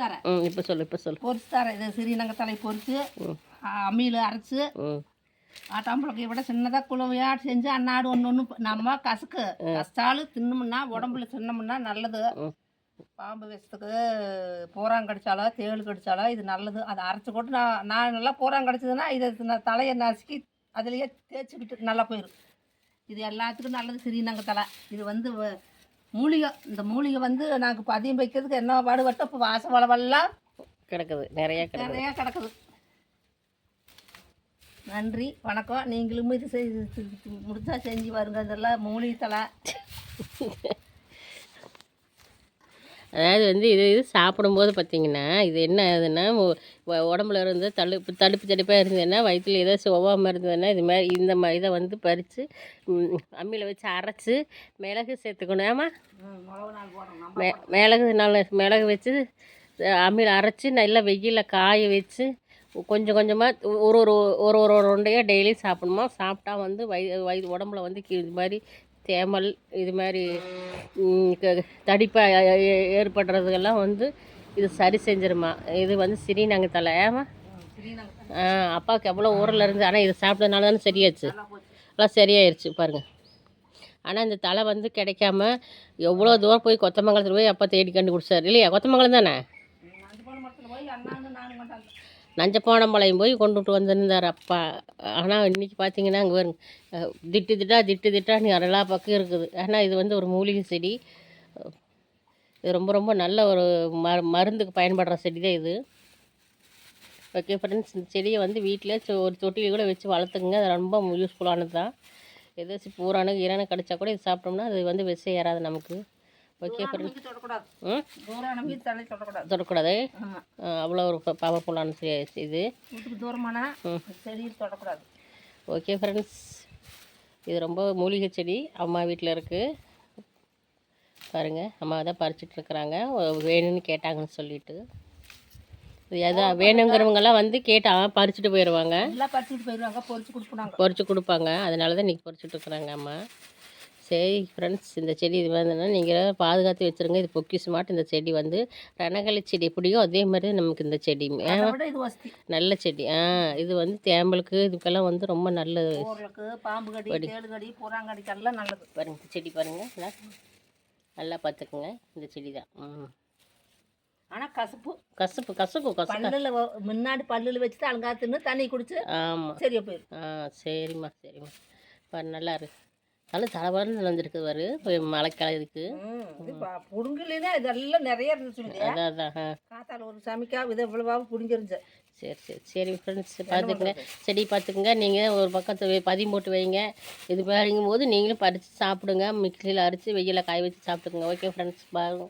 தரேன். இப்போ சொல்லு. பொரிச்சு தரேன். இது சிறிநங்கை தலை பொரிச்சு அம்மியில் அரைச்சி ஆட்டாம்பழக்கையை விட சின்னதாக குழவையாக செஞ்சு அன்னாடு ஒன்று நம்ம கஷ்டாலும் தின்னோம்னா உடம்புல தின்னோம்னா நல்லது. பாம்பு விஷத்துக்கு போராங்க கடிச்சாலோ தேள் கடிச்சாலோ இது நல்லது. அதை அரைச்சி போட்டு நான் நல்லா போராங்க கடிச்சதுன்னா இதை நான் தலையை நசுக்கி அதுலேயே தேய்ச்சிக்கிட்டு நல்லா போயிடும். இது எல்லாத்துக்கும் நல்லது சிறிநங்கை தலை. இது வந்து மூலிகை. இந்த மூலிகை வந்து நாங்கள் பதியம் வைக்கிறதுக்கு என்ன பாடுபட்டோம். இப்போ வாசம் வளவெல்லாம் கிடக்குது, நிறையா கிடக்குது. நன்றி, வணக்கம். நீங்களும் இது முடிச்சா செஞ்சு வருங்க. இதெல்லாம் மூலிகை தலை. அதாவது வந்து இது சாப்பிடும்போது பார்த்திங்கன்னா இது என்ன ஆகுதுன்னா உடம்புல இருந்து தடுப்பு இருந்ததுன்னா வயிற்றில் ஏதோ ஒவ்வாமல் இருந்ததுன்னா இந்த மாதிரி இதை வந்து பறித்து அம்மியில் வச்சு அரைச்சி மிளகு சேர்த்துக்கணும். ஆமாம், மிளகு வச்சு அம்மியில் அரைச்சி நல்லா வெயிலில் காய வச்சு கொஞ்சம் கொஞ்சமாக ஒரு உருண்டையாக டெய்லியும் சாப்பிடணுமா. சாப்பிட்டா வந்து உடம்புல வந்து இது மாதிரி தேமல் இது மாதிரி தடிப்பாக ஏற்படுறதுக்கெல்லாம் வந்து இது சரி செஞ்சிருமா. இது வந்து சிறிநங்கை தலை. ஏமா அப்பாவுக்கு எவ்வளோ ஊரில் இருந்து, ஆனால் இது சாப்பிட்டதுனால தானே சரியாச்சு, எல்லாம் சரியாயிருச்சு பாருங்கள். ஆனால் இந்த தலை வந்து கிடைக்காம எவ்வளோ தூரம் போய் கொத்தமங்கலத்தில் போய் அப்பா தேடி கண்டுபிடிச்சார் இல்லையா? கொத்தமங்கலம் தானே, நஞ்சப்பானம்பாளையம் போய் கொண்டுட்டு வந்திருந்தார் அப்பா. ஆனால் இன்றைக்கி பார்த்தீங்கன்னா அங்கே வரும் திட்டா நீ எல்லா பக்கம் இருக்குது. ஆனால் இது வந்து ஒரு மூலிகை செடி. இது ரொம்ப ரொம்ப நல்ல ஒரு மருந்துக்கு பயன்படுற செடி தான் இது. ஓகே ஃப்ரெண்ட்ஸ், இந்த செடியை வந்து வீட்டில் ஒரு தொட்டியில் கூட வச்சு வளர்த்துக்குங்க. அது ரொம்ப யூஸ்ஃபுல்லானது தான். ஏதாச்சும் பூரானு ஈரானு கடிச்சா கூட இது சாப்பிட்டோம்னா அது வந்து விஷம் ஏறாது நமக்கு. ஓகே ஃப்ரெண்ட்ஸ், தொடக்கூடாது. அவ்வளோ ஒரு பவர்ஃபுல்லான இது. ஓகே ஃப்ரெண்ட்ஸ், இது ரொம்ப மூலிகை செடி. அம்மா வீட்டில் இருக்குது பாருங்கள். அம்மா தான் பறிச்சிட்ருக்குறாங்க. வேணும்னு கேட்டாங்கன்னு சொல்லிட்டு எதாவது வேணுங்கிறவங்கெல்லாம் வந்து கேட்டால் பறிச்சுட்டு போயிடுவாங்க. பொறிச்சு கொடுப்பாங்க. அதனால தான் இன்றைக்கி பறிச்சுட்ருக்குறாங்க அம்மா. சரி ஃப்ரெண்ட்ஸ், இந்த செடி இது வந்துன்னா நீங்கள் பாதுகாத்து வச்சுருங்க. இது பொக்கிஷமாட்டு இந்த செடி வந்து ரணகளி செடி எப்படியோ அதே மாதிரி நமக்கு இந்த செடி நல்ல செடி. இது வந்து தேம்பலுக்கு இதுக்கெல்லாம் வந்து ரொம்ப நல்லது. பாம்பு கடி, தேள் கடி, புறாங்கடிக்கெல்லாம் நல்லது. பாருங்க செடி பாருங்கள், நல்லா பார்த்துக்குங்க. இந்த செடி தான். ஆனால் கசப்பு பல்லில் முன்னாடி பல்லில் வச்சுட்டு அலங்காத்துன்னு தண்ணி குடிச்சு ஆமாம் சரியா போயிடும். சரிம்மா பாரு, நல்லா இருக்கு. தலைவரன்னு நினைஞ்சிருக்கு பாரு மழைக்காலத்துக்கு. புடுங்கலாம் இதெல்லாம் நிறைய இருந்துச்சு. அதான் காத்தால ஒரு சமைக்கா இதை இவ்வளவாக புடிஞ்சிருந்துச்சு. சரி ஃப்ரெண்ட்ஸ், பார்த்துக்குங்க. செடி பார்த்துக்குங்க. நீங்கள் ஒரு பக்கத்து பதியம் போட்டு வைங்க. இது பாருங்கும் போது நீங்களும் பறித்து சாப்பிடுங்க. மிக்சியில் அரைச்சி வெயிலில் காய வச்சு சாப்பிட்டுக்குங்க. ஓகே ஃப்ரெண்ட்ஸ், பாருங்க.